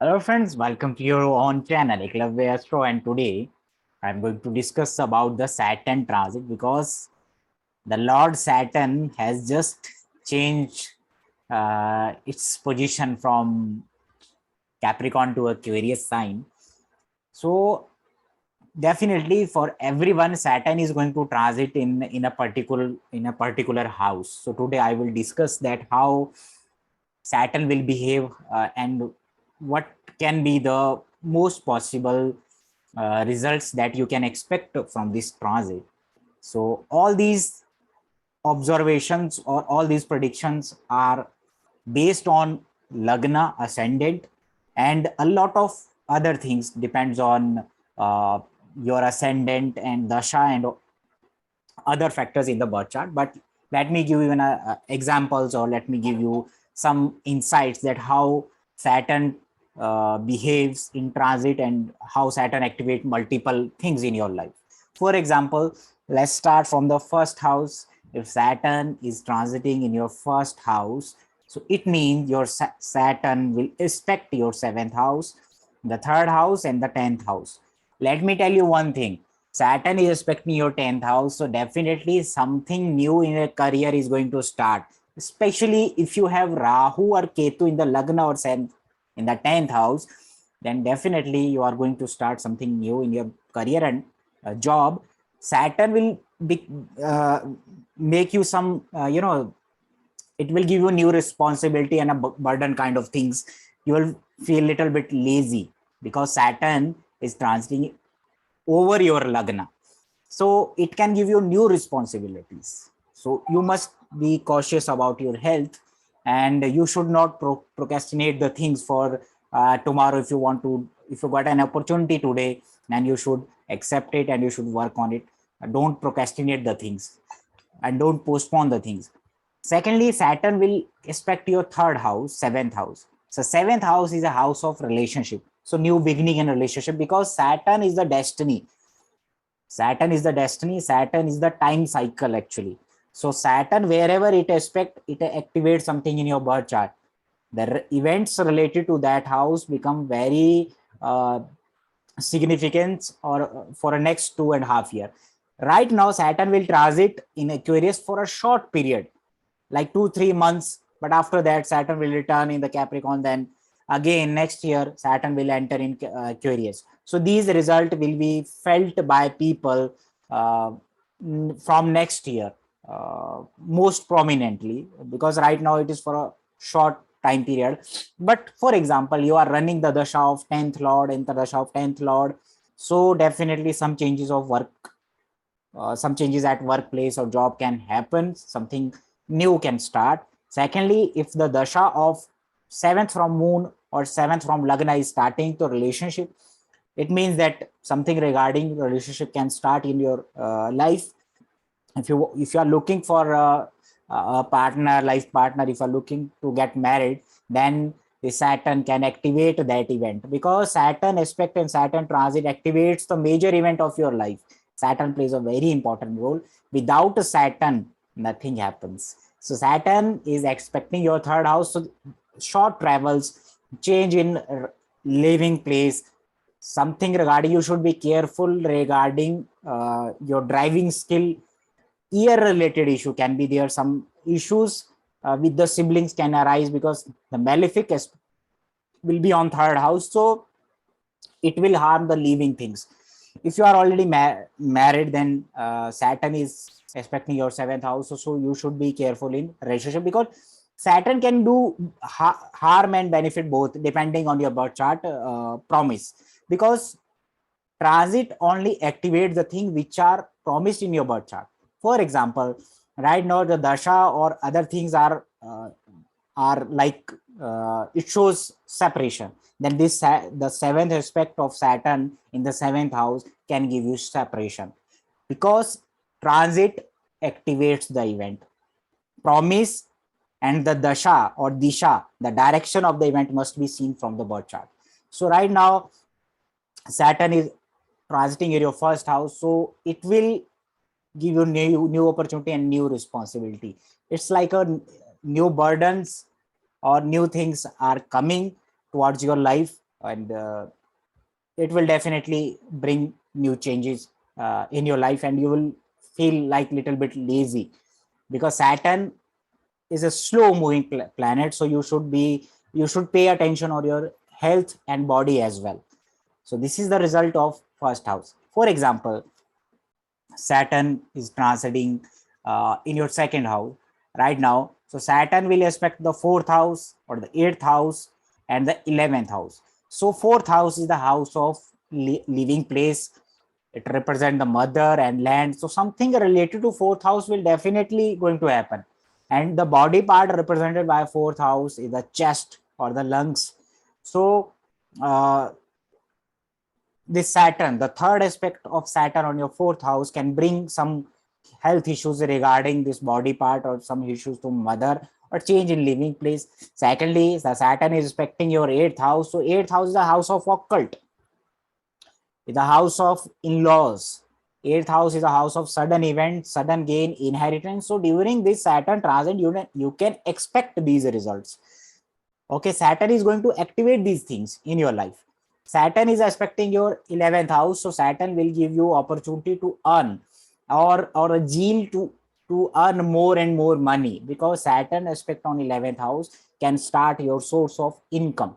Hello friends, welcome to your own channel Eklavya Astro, and today I'm going to discuss about the Saturn transit because the Lord Saturn has just changed its position from Capricorn to Aquarius sign. So definitely for everyone, Saturn is going to transit in a particular house. So today I will discuss that how Saturn will behave and what can be the most possible results that you can expect from this transit. So all these observations or all these predictions are based on lagna ascendant, and a lot of other things depends on uh, your ascendant and dasha and other factors in the birth chart. But let me give you examples, or let me give you some insights that how Saturn behaves in transit and how Saturn activates multiple things in your life. For example, let's start from the first house. If Saturn is transiting in your first house, so it means your Saturn will aspect your seventh house, the third house, and the 10th house. Let me tell you one thing. Saturn is aspecting your 10th house. So definitely something new in a career is going to start. Especially if you have Rahu or Ketu in the Lagna or Sen in the 10th house, then definitely you are going to start something new in your career and job. Saturn will make you some, it will give you new responsibility and a burden kind of things. You will feel a little bit lazy because Saturn is transiting over your lagna, so it can give you new responsibilities. So you must be cautious about your health, and you should not procrastinate the things for tomorrow. If you got an opportunity today, then you should accept it and you should work on it. Don't procrastinate the things and don't postpone the things. Secondly, Saturn will aspect your third house, seventh house. So seventh house is a house of relationship. So new beginning in relationship, because Saturn is the destiny. Saturn is the destiny. Saturn is the time cycle actually. So Saturn, wherever it aspect, it activates something in your birth chart. The events related to that house become very significant, or for a next 2.5 years. Right now, Saturn will transit in Aquarius for a short period, like 2-3 months. But after that, Saturn will return in the Capricorn. Then again next year, Saturn will enter in Aquarius. So these results will be felt by people uh, from next year most prominently, because right now it is for a short time period. But for example, you are running the dasha of 10th lord and the dasha of 10th lord, so definitely some changes of work, some changes at workplace or job can happen, something new can start. Secondly, if the dasha of 7th from moon or 7th from lagna is starting to relationship, it means that something regarding relationship can start in your life. If you are looking for a partner, life partner, if you are looking to get married, then the Saturn can activate that event, because Saturn aspect and Saturn transit activates the major event of your life. Saturn plays a very important role. Without a Saturn, nothing happens. So Saturn is expecting your third house. So short travels, change in living place, something regarding, you should be careful regarding your driving skill. Ear related issue can be there. Some issues with the siblings can arise because the malefic will be on third house. So it will harm the living things. If you are already married, then Saturn is expecting your seventh house. So you should be careful in relationship, because Saturn can do harm and benefit both depending on your birth chart promise. Because transit only activates the thing which are promised in your birth chart. For example, right now the dasha or other things are like it shows separation. Then the seventh aspect of Saturn in the seventh house can give you separation, because transit activates the event. Promise and the dasha or disha, the direction of the event must be seen from the birth chart. So right now Saturn is transiting in your first house, so it will give you new opportunity and new responsibility. It's like new burdens or new things are coming towards your life. and it will definitely bring new changes in your life, and you will feel like little bit lazy, because Saturn is a slow moving planet. So you should pay attention on your health and body as well. So this is the result of first house. For example, Saturn is transiting in your second house right now. So Saturn will aspect the fourth house or the eighth house and the 11th house. So fourth house is the house of living place. It represents the mother and land. So something related to fourth house will definitely going to happen. And the body part represented by fourth house is the chest or the lungs. So this Saturn, the third aspect of Saturn on your fourth house, can bring some health issues regarding this body part, or some issues to mother, or change in living place. Secondly, the Saturn is aspecting your eighth house. So eighth house is the house of occult, the house of in-laws. Eighth house is a house of sudden events, sudden gain, inheritance. So during this Saturn transit, you can expect these results. Okay, Saturn is going to activate these things in your life. Saturn is aspecting your 11th house. So Saturn will give you opportunity to earn, or a zeal to earn more and more money, because Saturn aspect on 11th house can start your source of income.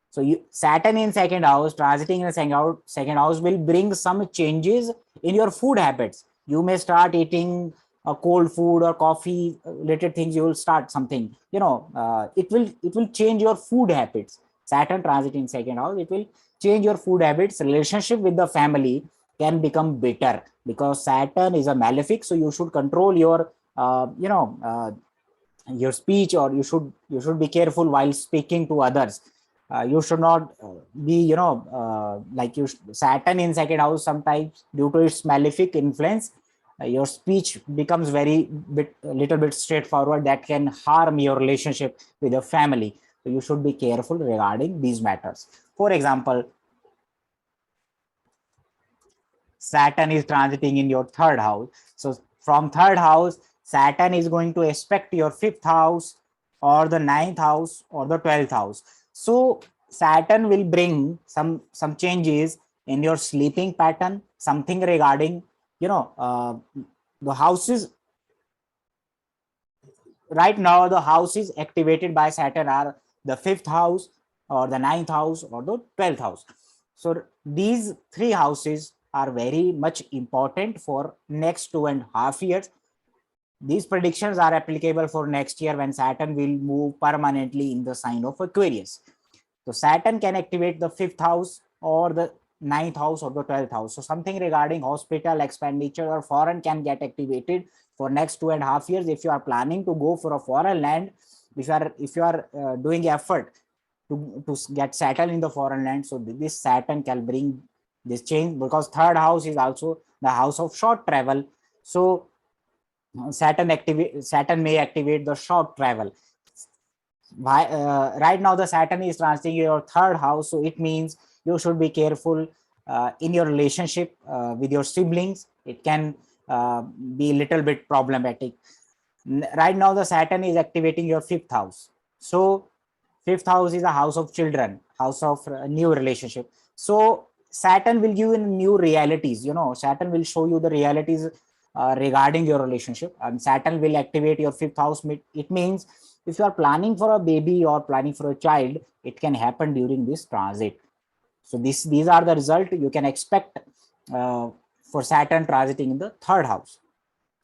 So Saturn in second house, transiting in the second house will bring some changes in your food habits. You may start eating a cold food or coffee related things. You will start something. It will change your food habits. Saturn transit in second house, it will change your food habits. Relationship with the family can become better, because Saturn is a malefic. So you should control your speech, or you should be careful while speaking to others. You should not be like Saturn in second house, sometimes due to its malefic influence, your speech becomes little bit straightforward, that can harm your relationship with your family. So you should be careful regarding these matters. For example, Saturn is transiting in your third house. So from third house, Saturn is going to aspect your fifth house, or the ninth house, or the 12th house. So Saturn will bring some changes in your sleeping pattern, something regarding the houses. Right now, the houses activated by Saturn are the fifth house, or the ninth house, or the 12th house. So these three houses are very much important for next 2.5 years. These predictions are applicable for next year, when Saturn will move permanently in the sign of Aquarius. So Saturn can activate the fifth house, or the ninth house, or the 12th house. So something regarding hospital expenditure or foreign can get activated for next 2.5 years. If you are planning to go for a foreign land, if you are doing effort to get settled in the foreign land, so this Saturn can bring this change, because third house is also the house of short travel. So Saturn may activate the short travel. Right now the Saturn is transiting your third house, so it means you should be careful in your relationship with your siblings. It can be a little bit problematic. Right now the Saturn is activating your fifth house. So fifth house is a house of children, house of new relationship. So Saturn will give you new realities. Saturn will show you the realities regarding your relationship, and Saturn will activate your fifth house. It means if you are planning for a baby or planning for a child, it can happen during this transit. So these are the result you can expect for Saturn transiting in the third house.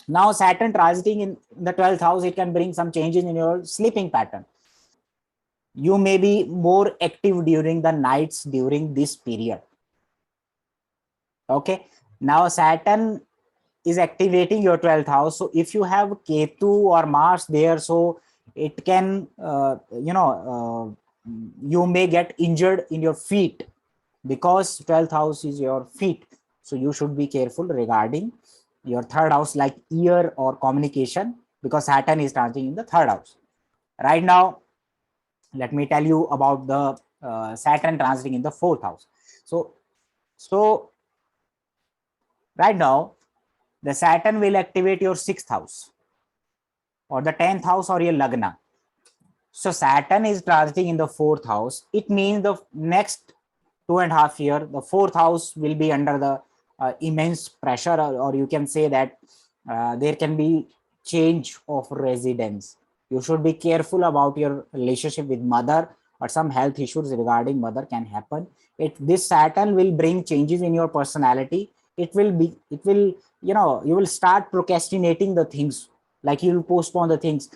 Now Saturn transiting in the 12th house, it can bring some changes in your sleeping pattern. You may be more active during the nights during this period. Okay, now Saturn is activating your 12th house. So if you have Ketu or Mars there, so it can you may get injured in your feet, because 12th house is your feet. So you should be careful regarding your third house, like ear or communication, because Saturn is transiting in the third house. Right now, let me tell you about the Saturn transiting in the fourth house. So right now the Saturn will activate your sixth house, or the 10th house, or your Lagna. So Saturn is transiting in the fourth house. It means the next 2.5 years, the fourth house will be under the immense pressure, or you can say that there can be change of residence. You should be careful about your relationship with mother, or some health issues regarding mother can happen. This Saturn will bring changes in your personality. It will, you will start procrastinating the things, like you will postpone the things.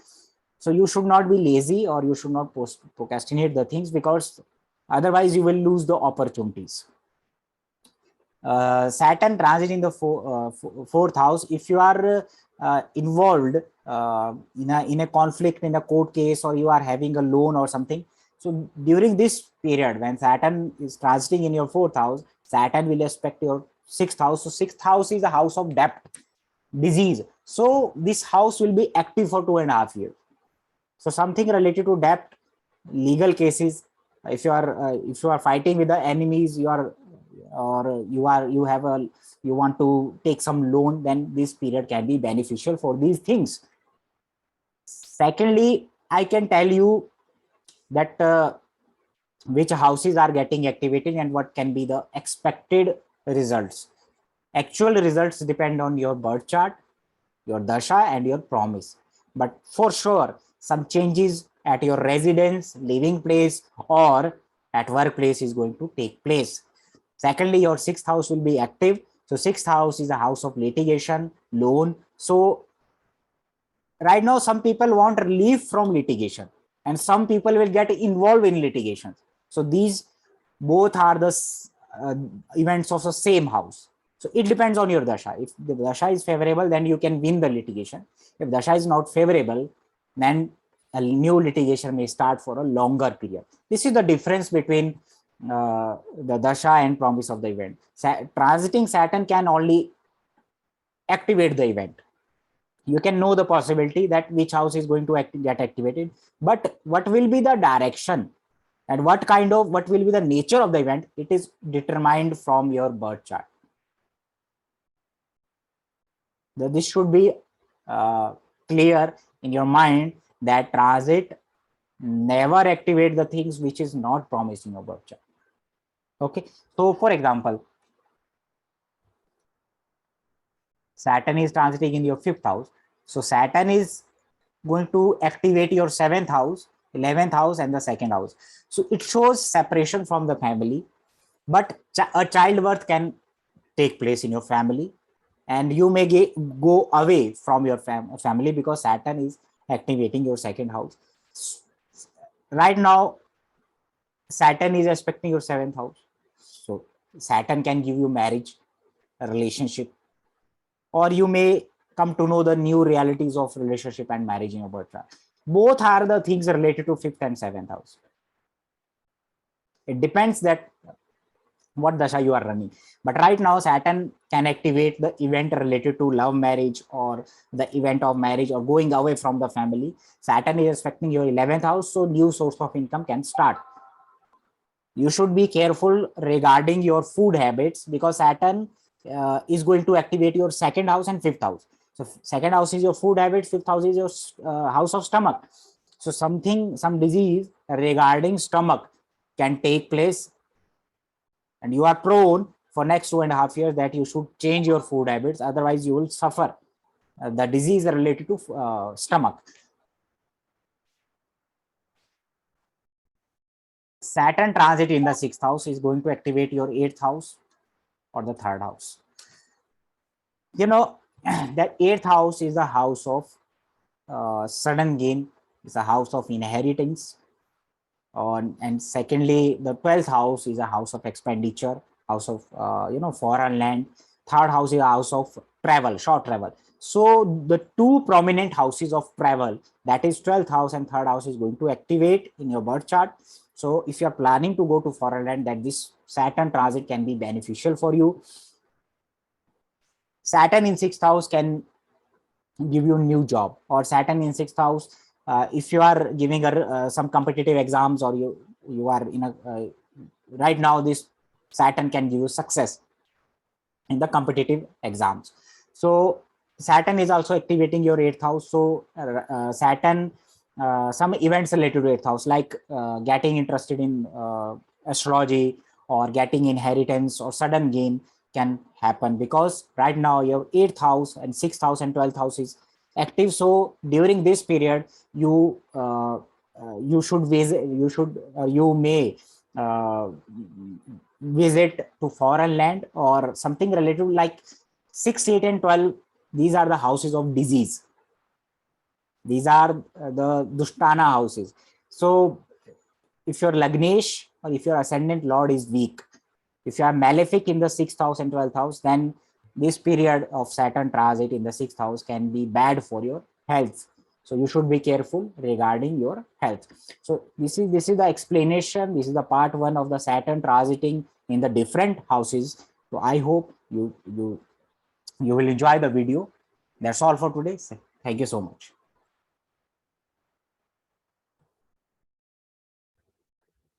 So you should not be lazy, or you should not procrastinate the things, because otherwise you will lose the opportunities. Saturn transit in the fourth house. If you are involved in a conflict, in a court case, or you are having a loan or something, so during this period when Saturn is transiting in your fourth house, Saturn will aspect your sixth house. So sixth house is a house of debt, disease. So this house will be active for 2.5 years. So something related to debt, legal cases. If you are fighting with the enemies, you want to take some loan, then this period can be beneficial for these things. Secondly, I can tell you that which houses are getting activated and what can be the expected results. Actual results depend on your birth chart, your dasha, and your promise. But for sure, some changes at your residence, living place, or at workplace is going to take place. Secondly, your sixth house will be active. So sixth house is a house of litigation, loan. So right now, some people want relief from litigation, and some people will get involved in litigation. So these both are the uh, events of the same house. So it depends on your dasha. If the dasha is favorable, then you can win the litigation. If dasha is not favorable, then a new litigation may start for a longer period. This is the difference between the dasha and promise of the event. Transiting Saturn can only activate the event. You can know the possibility that which house is going to get activated, but what will be the direction and what will be the nature of the event, it is determined from your birth chart. This should be clear in your mind, that transit never activate the things which is not promised in your birth chart. Okay, so for example, Saturn is transiting in your fifth house. So Saturn is going to activate your seventh house, 11th house, and the second house. So it shows separation from the family, but a childbirth can take place in your family, and you may go away from your family, because Saturn is activating your second house. Right now, Saturn is aspecting your seventh house. So Saturn can give you marriage, a relationship, or you may come to know the new realities of relationship and marriage in your birth chart. Both are the things related to fifth and seventh house. It depends that what dasha you are running. But right now, Saturn can activate the event related to love marriage, or the event of marriage, or going away from the family. Saturn is affecting your 11th house, so new source of income can start. You should be careful regarding your food habits, because Saturn is going to activate your second house and fifth house. So second house is your food habit, fifth house is your house of stomach. So some disease regarding stomach can take place, and you are prone for next 2.5 years that you should change your food habits, otherwise you will suffer the disease related to stomach. Saturn transit in the sixth house is going to activate your eighth house or the third house. You know, that eighth house is a house of sudden gain, it's a house of inheritance. And secondly, the 12th house is a house of expenditure, house of foreign land. Third house is a house of travel, short travel. So the two prominent houses of travel, that is 12th house and third house, is going to activate in your birth chart. So if you are planning to go to foreign land, that this Saturn transit can be beneficial for you. Saturn in sixth house can give you a new job, or Saturn in sixth house, if you are giving some competitive exams, or you are in a right now, this Saturn can give you success in the competitive exams. So Saturn is also activating your eighth house. So Saturn some events related to 8th house, like getting interested in astrology or getting inheritance or sudden gain can happen, because right now your 8th house and 6th house and 12th house is active. So during this period, you should visit, you may uh, visit to foreign land or something related, like 6, 8 and 12. These are the houses of disease. These are the Dushtana houses. So if your Lagnesh or if your ascendant lord is weak, if you are malefic in the 6th house and 12th house, then this period of Saturn transit in the 6th house can be bad for your health. So you should be careful regarding your health. So this is the explanation. This is the part 1 of the Saturn transiting in the different houses. So I hope you will enjoy the video. That's all for today. Thank you so much.